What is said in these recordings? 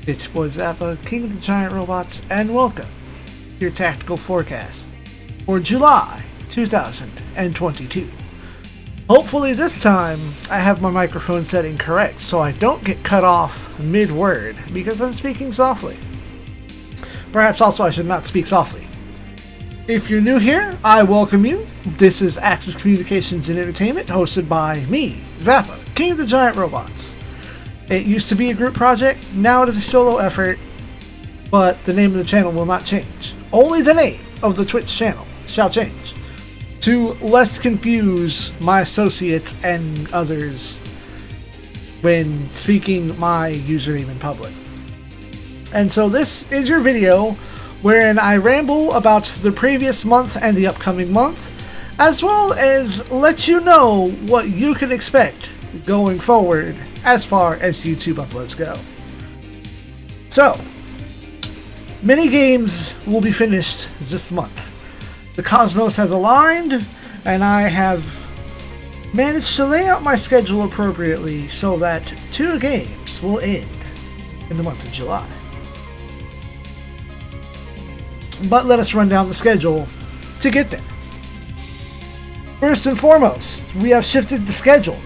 It's your boy Zappa, King of the Giant Robots, and welcome to your tactical forecast for July 2022. Hopefully this time I have my microphone setting correct so I don't get cut off mid-word because I'm speaking softly. Perhaps also I should not speak softly. If you're new here, I welcome you. This is Axis Communications and Entertainment, hosted by me, Zappa, King of the Giant Robots. It used to be a group project, now it is a solo effort, but the name of the channel will not change. Only the name of the Twitch channel shall change, to less confuse my associates and others when speaking my username in public. And so this is your video wherein I ramble about the previous month and the upcoming month, as well as let you know what you can expect going forward as far as YouTube uploads go. So, mini games will be finished this month. The cosmos has aligned, and I have managed to lay out my schedule appropriately so that 2 games will end in the month of July. But let us run down the schedule to get there. First and foremost, we have shifted the schedule.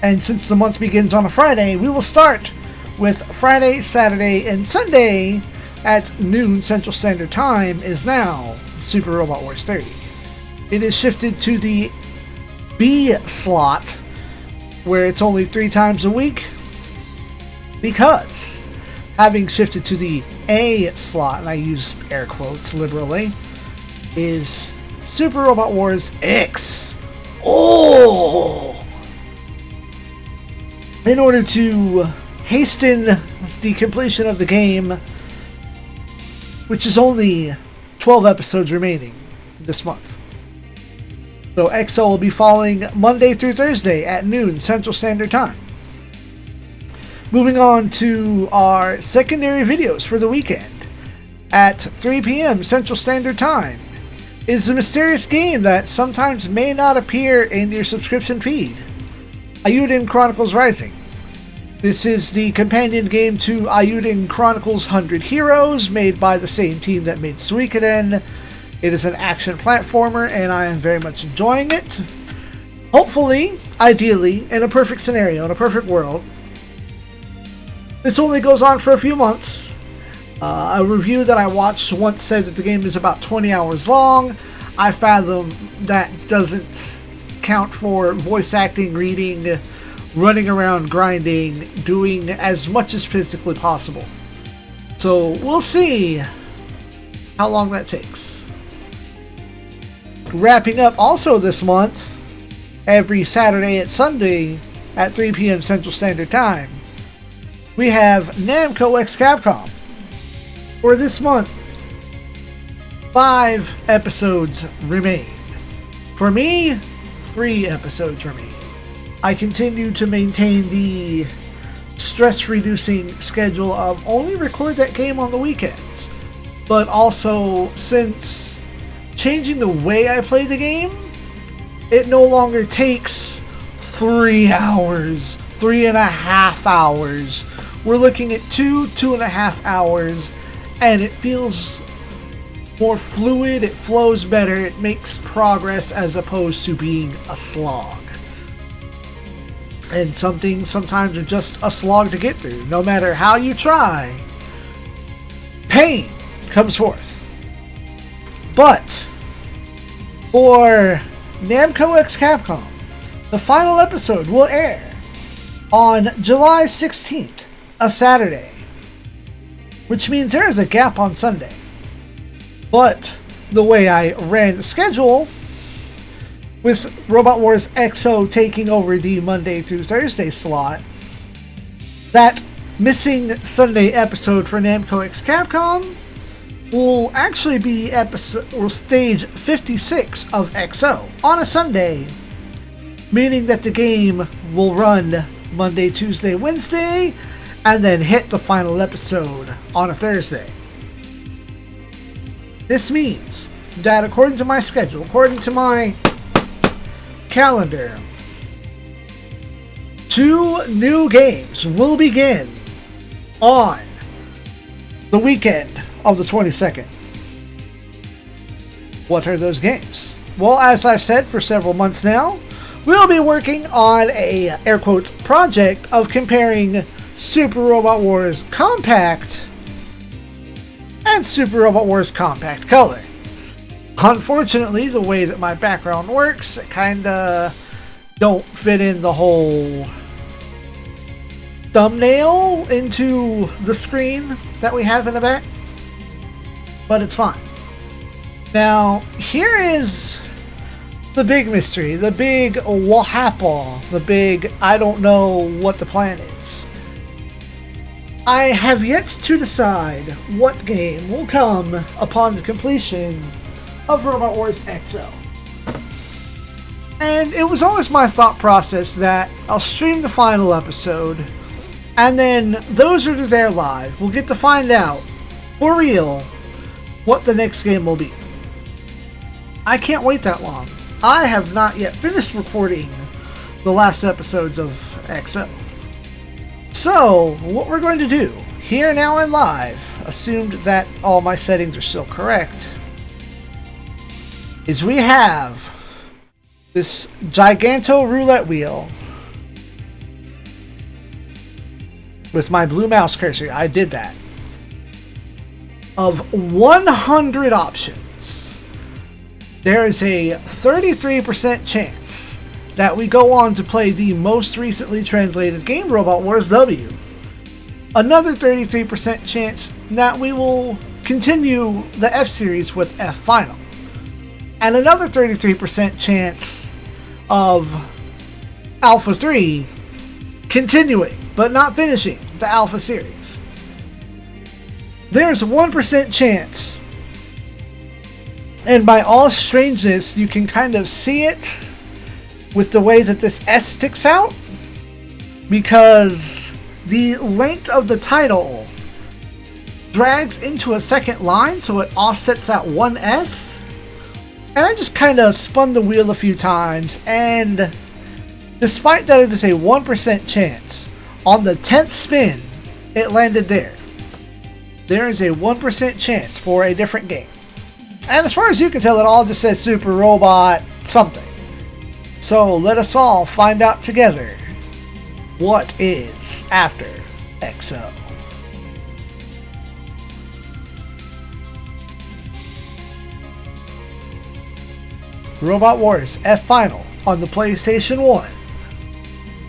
And since the month begins on a Friday, we will start with Friday, Saturday, and Sunday at noon Central Standard Time is now Super Robot Wars 30. It is shifted to the B slot, where it's only 3 times a week, because having shifted to the A slot, and I use air quotes liberally, is Super Robot Wars X. Oh! In order to hasten the completion of the game, which is only 12 episodes remaining this month. So XO will be falling Monday through Thursday at noon Central Standard Time. Moving on to our secondary videos for the weekend. At 3 p.m. Central Standard Time is a mysterious game that sometimes may not appear in your subscription feed. Ayuden Chronicles Rising. This is the companion game to Ayuden Chronicles 100 Heroes, made by the same team that made Suikoden. It is an action platformer, and I am very much enjoying it. Hopefully, ideally, in a perfect scenario, in a perfect world, this only goes on for a few months. A review that I watched once said that the game is about 20 hours long. I fathom that doesn't count for voice acting, reading, running around, grinding, doing as much as physically possible. So we'll see how long that takes. Wrapping up also this month, every Saturday and Sunday at 3 p.m. Central Standard Time, we have Namco x Capcom. For this month, 5 episodes remain. For me, 3 episodes remain. I continue to maintain the stress-reducing schedule of only record that game on the weekends. But also, since changing the way I play the game, it no longer takes 3 hours, 3.5 hours. We're looking at 2.5 hours, and it feels more fluid, it flows better, it makes progress as opposed to being a slog. And some things sometimes are just a slog to get through. No matter how you try, pain comes forth. But for Namco x Capcom, the final episode will air on July 16th, a Saturday, which means there is a gap on Sunday. But the way I ran the schedule, with Robot Wars XO taking over the Monday through Thursday slot, that missing Sunday episode for Namco x Capcom will actually be stage 56 of XO on a Sunday, meaning that the game will run Monday, Tuesday, Wednesday, and then hit the final episode on a Thursday. This means that according to my schedule, according to my calendar, 2 new games will begin on the weekend of the 22nd. What are those games? Well, as I've said for several months now, we'll be working on a, air quotes, project of comparing Super Robot Wars Compact and Super Robot Wars Compact Color. Unfortunately, the way that my background works, it kinda don't fit in the whole thumbnail into the screen that we have in the back, but it's fine. Now, here is the big mystery, the big wahapa, the big I don't know what the plan is. I have yet to decide what game will come upon the completion of Robot Wars XO. And it was always my thought process that I'll stream the final episode, and then those who are there live will get to find out, for real, what the next game will be. I can't wait that long. I have not yet finished recording the last episodes of XO. So, what we're going to do, here now and live, assumed that all my settings are still correct, is we have this giganto roulette wheel with my blue mouse cursor. I did that. Of 100 options, there is a 33% chance that we go on to play the most recently translated game, Robot Wars W. Another 33% chance that we will continue the F-Series with F-Final. And another 33% chance of Alpha 3 continuing, but not finishing the Alpha series. There's a 1% chance, and by all strangeness, you can kind of see it with the way that this S sticks out, because the length of the title drags into a second line, so it offsets that one S. And I just kind of spun the wheel a few times, and despite that it is a 1% chance, on the 10th spin, it landed there. There is a 1% chance for a different game. And as far as you can tell, it all just says Super Robot something. So let us all find out together what is after XO. Robot Wars F-Final on the PlayStation 1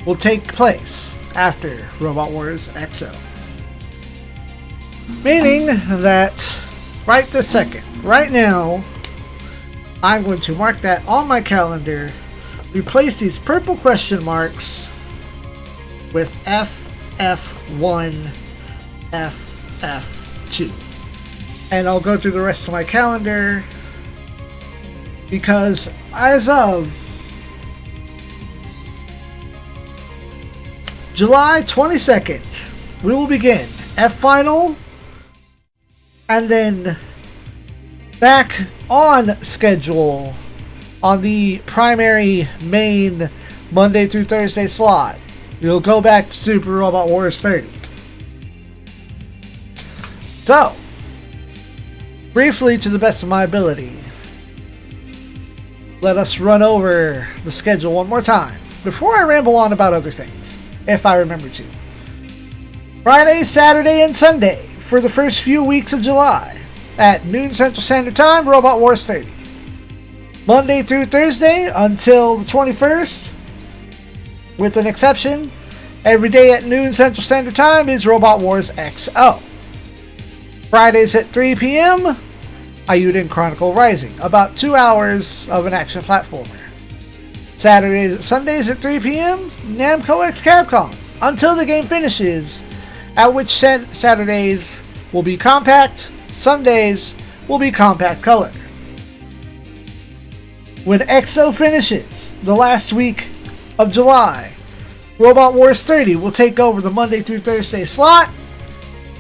will take place after Robot Wars XO. Meaning that right this second, right now, I'm going to mark that on my calendar, replace these purple question marks with FF1, FF2. And I'll go through the rest of my calendar, because as of July 22nd, we will begin F-Final, and then back on schedule on the primary main Monday through Thursday slot. We'll go back to Super Robot Wars 30. So, briefly, to the best of my ability, let us run over the schedule one more time before I ramble on about other things, if I remember to. Friday, Saturday, and Sunday for the first few weeks of July at noon Central Standard Time, Robot Wars 30. Monday through Thursday until the 21st, with an exception, every day at noon Central Standard Time is Robot Wars XO. Fridays at 3 p.m., Ayuden Chronicle Rising, about 2 hours of an action platformer. Saturdays and Sundays at 3 p.m., Namco X Capcom, until the game finishes, at which Saturdays will be compact, Sundays will be compact color. When XO finishes, the last week of July, Robot Wars 30 will take over the Monday through Thursday slot,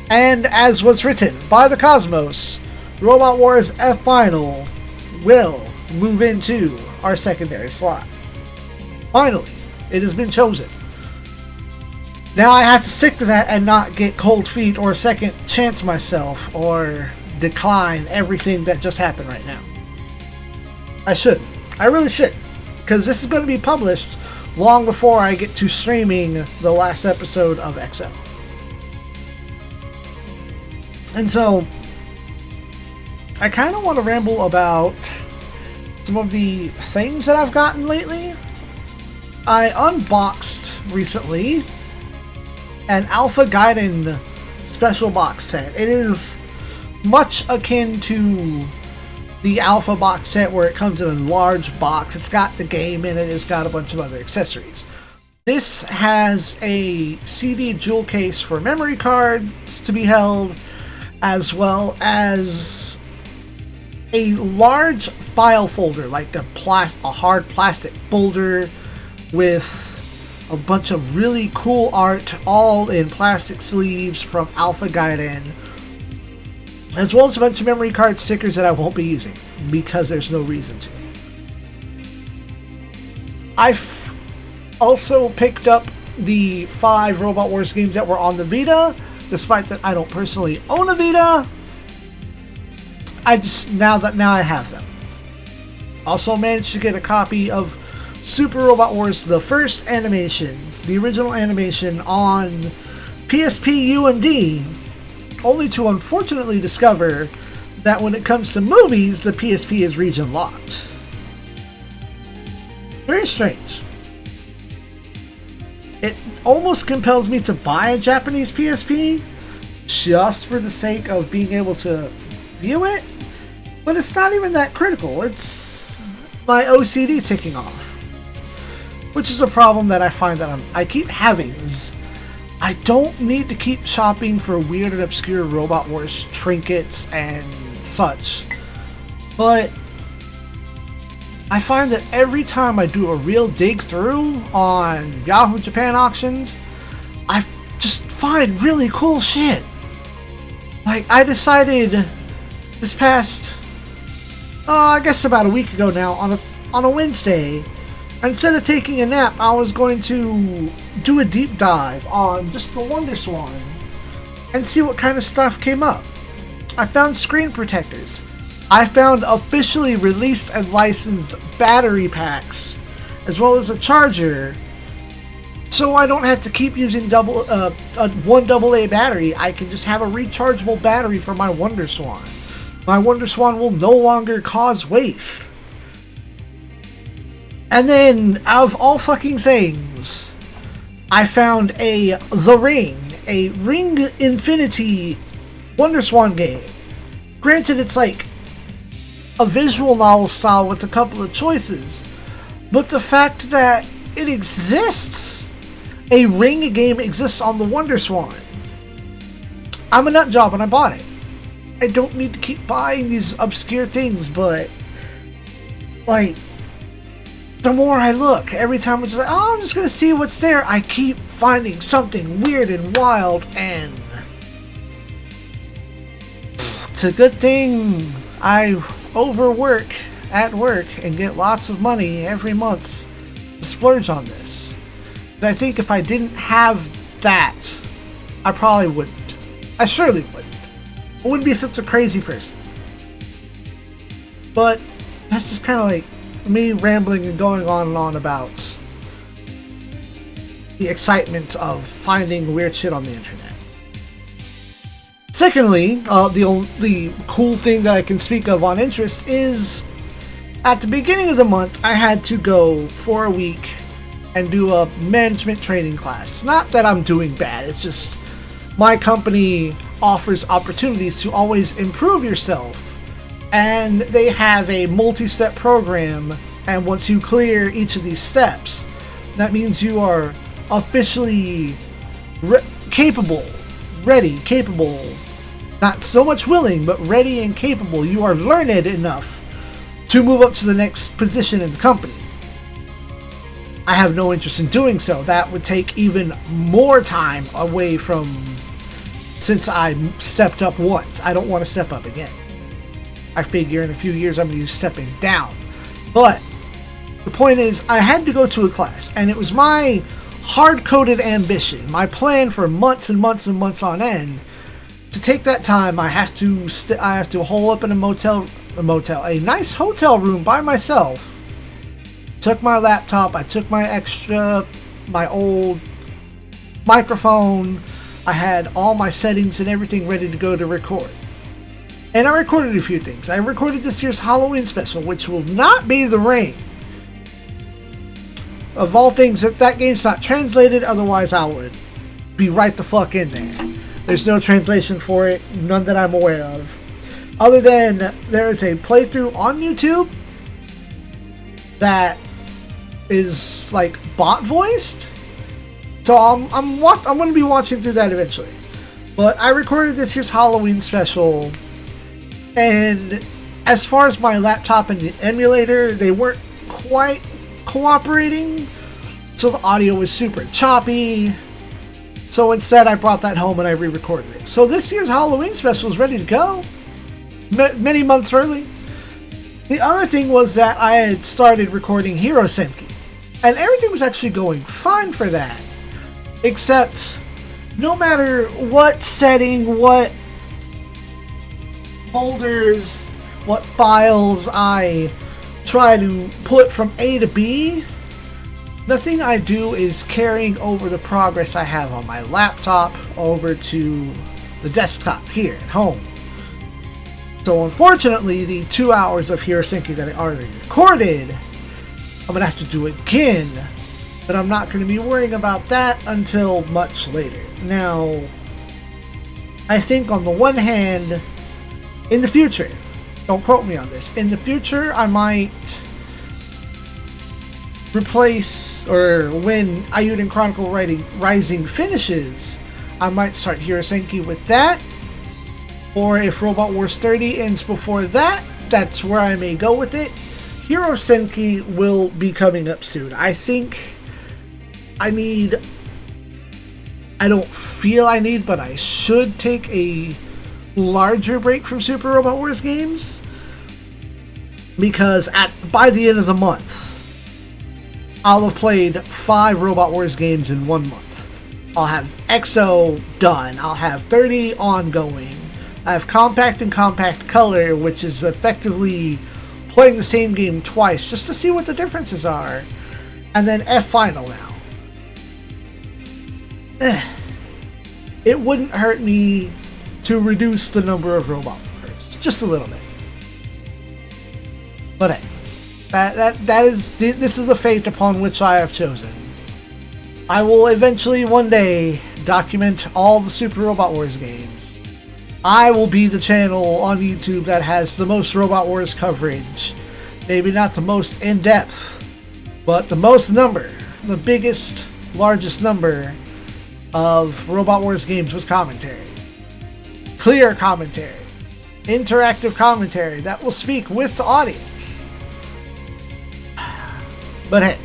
and as was written by the Cosmos, Robot Wars F-Final will move into our secondary slot. Finally, it has been chosen. Now I have to stick to that and not get cold feet or second chance myself or decline everything that just happened right now. I shouldn't. I really should. Because this is going to be published long before I get to streaming the last episode of XL. And so, I kind of want to ramble about some of the things that I've gotten lately. I unboxed recently an Alpha Gaiden special box set. It is much akin to the Alpha box set where it comes in a large box. It's got the game in it. It's got a bunch of other accessories. This has a CD jewel case for memory cards to be held, as well as a large file folder, like a hard plastic folder with a bunch of really cool art, all in plastic sleeves from Alpha Gaiden, as well as a bunch of memory card stickers that I won't be using because there's no reason to. I've also picked up the 5 Robot Wars games that were on the Vita, despite that I don't personally own a Vita. Now I have them. Also managed to get a copy of Super Robot Wars, the first animation, the original animation on PSP UMD, only to unfortunately discover that when it comes to movies, the PSP is region locked. Very strange. It almost compels me to buy a Japanese PSP just for the sake of being able to view it, but it's not even that critical. It's my OCD ticking off, which is a problem that I find that I keep having. I don't need to keep shopping for weird and obscure Robot Wars trinkets and such, but I find that every time I do a real dig through on Yahoo Japan auctions, I just find really cool shit. Like, I decided this past, I guess about a week ago now, on a Wednesday, instead of taking a nap, I was going to do a deep dive on just the Wonder Swan and see what kind of stuff came up. I found screen protectors. I found officially released and licensed battery packs, as well as a charger, so I don't have to keep using one AA battery. I can just have a rechargeable battery for my Wonder Swan. My Wonder Swan will no longer cause waste. And then, out of all fucking things, I found The Ring, a Ring Infinity Wonder Swan game. Granted, it's like a visual novel style with a couple of choices, but the fact that it exists, a Ring game exists on the Wonder Swan. I'm a nut job and I bought it. I don't need to keep buying these obscure things, but like, the more I look, every time I'm just like, oh, I'm just gonna see what's there, I keep finding something weird and wild, and it's a good thing I overwork at work and get lots of money every month to splurge on this. I think if I didn't have that, I probably wouldn't. I surely wouldn't. I wouldn't be such a crazy person. But that's just kind of like me rambling and going on and on about the excitement of finding weird shit on the internet. Secondly, the cool thing that I can speak of on interest is at the beginning of the month I had to go for a week and do a management training class. Not that I'm doing bad, it's just my company offers opportunities to always improve yourself, and they have a multi-step program, and once you clear each of these steps, that means you are officially capable, not so much willing, but ready and capable. You are learned enough to move up to the next position in the company. I have no interest in doing so. That would take even more time away from, since I stepped up once. I don't want to step up again. I figure in a few years I'm going to be stepping down. But the point is, I had to go to a class, and it was my hard-coded ambition, my plan for months and months and months on end. To take that time, I have to hole up in a nice hotel room by myself. Took my laptop, I took my old microphone, I had all my settings and everything ready to go to record. And I recorded a few things. I recorded this year's Halloween special, which will not be The Rain. Of all things, that game's not translated, otherwise I would be right the fuck in there. There's no translation for it, none that I'm aware of. Other than there is a playthrough on YouTube that is like bot voiced. So I'm going to be watching through that eventually. But I recorded this year's Halloween special, and as far as my laptop and the emulator, they weren't quite cooperating, so the audio was super choppy. So instead I brought that home and I re-recorded it. So this year's Halloween special is ready to go many months early. The other thing was that I had started recording Hero Senki, and everything was actually going fine for that, except no matter what setting, what folders, what files I try to put from A to B, nothing I do is carrying over the progress I have on my laptop over to the desktop here at home. So unfortunately, the 2 hours of Hero Senki that I already recorded, I'm going to have to do again, but I'm not going to be worrying about that until much later. Now, I think on the one hand, in the future, don't quote me on this, in the future I might replace, or when Ayuden Chronicle Rising finishes, I might start Hero Senki with that. Or if Robot Wars 30 ends before that, that's where I may go with it. Hero Senki will be coming up soon. I think I don't feel I need, but I should take a larger break from Super Robot Wars games, because by the end of the month, I'll have played 5 Robot Wars games in 1 month. I'll have EXO done. I'll have 30 ongoing. I have Compact and Compact Color, which is effectively playing the same game twice just to see what the differences are. And then F Final now. It wouldn't hurt me to reduce the number of Robot Wars just a little bit. But hey, this is the fate upon which I have chosen. I will eventually one day document all the Super Robot Wars games. I will be the channel on YouTube that has the most Robot Wars coverage. Maybe not the most in-depth, but the most number, the biggest, largest number of Robot Wars games with commentary. Clear commentary. Interactive commentary that will speak with the audience. But hey,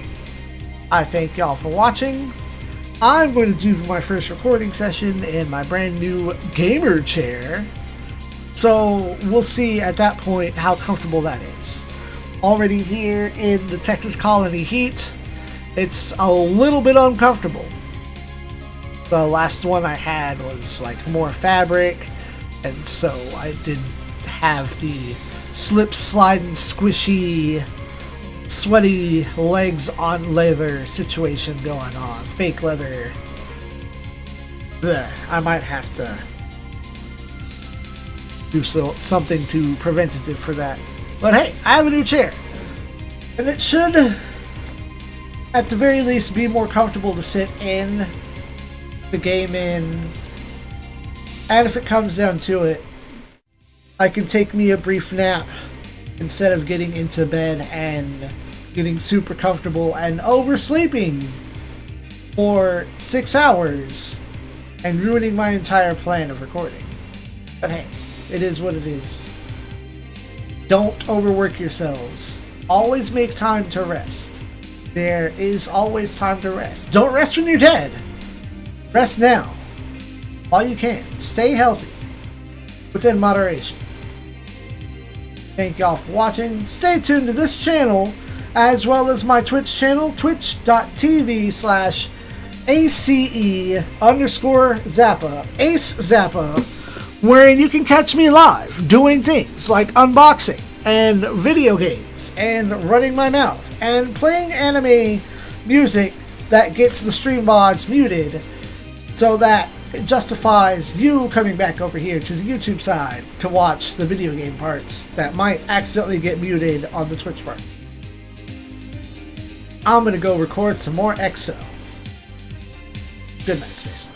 I thank y'all for watching. I'm going to do my first recording session in my brand new gamer chair. So we'll see at that point how comfortable that is. Already here in the Texas colony heat, it's a little bit uncomfortable. The last one I had was like more fabric, and so I didn't have the slip, slide, and squishy, sweaty legs on leather situation going on. Fake leather. Blech, I might have to do something to preventative for that. But hey, I have a new chair, and it should at the very least be more comfortable to sit in, the game in, and if it comes down to it, I can take me a brief nap instead of getting into bed and getting super comfortable and oversleeping for 6 hours and ruining my entire plan of recording. But hey, it is what it is. Don't overwork yourselves. Always make time to rest. There is always time to rest. Don't rest when you're dead. Rest now, while you can. Stay healthy, within moderation. Thank y'all for watching. Stay tuned to this channel, as well as my Twitch channel, twitch.tv/ZEON. ACE_Zappa, Ace Zappa, wherein you can catch me live doing things like unboxing and video games and running my mouth and playing anime music that gets the stream mods muted so that it justifies you coming back over here to the YouTube side to watch the video game parts that might accidentally get muted on the Twitch parts. I'm gonna go record some more XO. Good night, Space.